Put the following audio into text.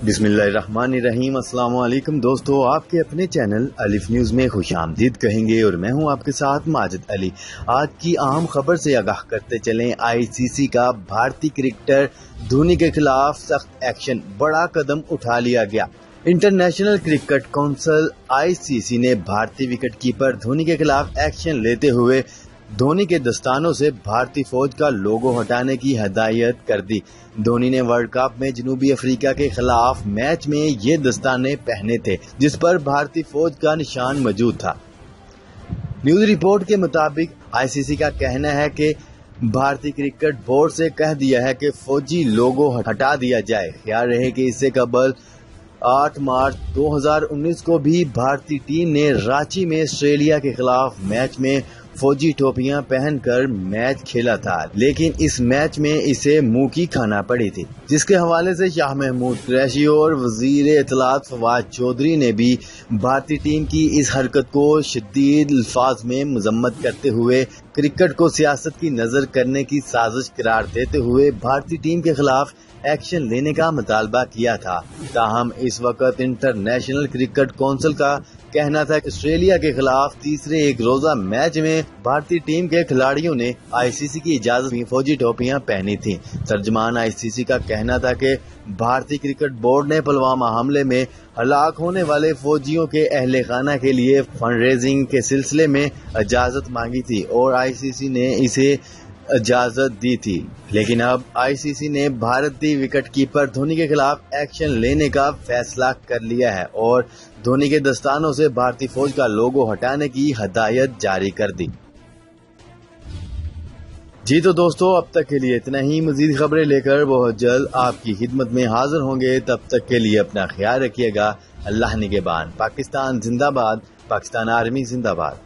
बिस्मिल्लाहिर्रहमानिर्रहीम। अस्सलाम वालेकुम दोस्तों, आपके अपने चैनल अलिफ न्यूज़ में खुश आमदीद कहेंगे और मैं हूं आपके साथ माजिद अली। आज की अहम खबर से आगाह करते चलें। आईसीसी का भारतीय क्रिकेटर धोनी के खिलाफ सख्त एक्शन, बड़ा कदम उठा लिया गया। इंटरनेशनल क्रिकेट काउंसिल आईसीसी ने भारतीय विकेटकीपर धोनी के खिलाफ एक्शन लेते हुए धोनी के दस्तानों से भारतीय फौज का लोगो हटाने की हदायत कर दी। धोनी ने वर्ल्ड कप में जनूबी अफ्रीका के खिलाफ मैच में ये दस्ताने पहने थे जिस पर भारतीय फौज का निशान मौजूद था। न्यूज रिपोर्ट के मुताबिक आईसीसी का कहना है कि भारतीय क्रिकेट बोर्ड से कह दिया है कि फौजी लोगो हटा दिया जाए। ख्याल रहे कि इससे कबल 8 मार्च 2019 को भी भारतीय टीम ने रांची में ऑस्ट्रेलिया के खिलाफ मैच में फौजी टोपियां पहनकर मैच खेला था, लेकिन इस मैच में इसे मुंह की खाना पड़ी थी, जिसके हवाले से शाह महमूद कुरैशी और वजीर इत्तलात फवाद चौधरी ने भी भारतीय टीम की इस हरकत को शदीद अल्फाज में मजम्मत करते हुए क्रिकेट को सियासत की नजर करने की साजिश करार देते हुए भारतीय टीम के खिलाफ एक्शन लेने का मुतालबा किया था। ताहम इस वक्त इंटरनेशनल क्रिकेट काउंसिल का कहना था कि ऑस्ट्रेलिया के खिलाफ तीसरे एक रोजा मैच में भारतीय टीम के खिलाड़ियों ने आईसीसी की इजाजत में फौजी टोपियां पहनी थी। तर्जमान आईसीसी का कहना था कि भारतीय क्रिकेट बोर्ड ने पुलवामा हमले में हलाक होने वाले फौजियों के अहले खाना के लिए फंड रेजिंग के सिलसिले में इजाजत मांगी थी और आईसीसी ने इसे इजाजत दी थी, लेकिन अब आईसीसी ने भारतीय विकेटकीपर धोनी के खिलाफ एक्शन लेने का फैसला कर लिया है और धोनी के दस्तानों से भारतीय फौज का लोगो हटाने की हदायत जारी कर दी। जी तो दोस्तों, अब तक के लिए इतना ही। मजीद खबरें लेकर बहुत जल्द आपकी खिदमत में हाजिर होंगे। तब तक के लिए अपना ख्याल रखिएगा। अल्लाह निगहबान। पाकिस्तान जिंदाबाद, पाकिस्तान आर्मी जिंदाबाद।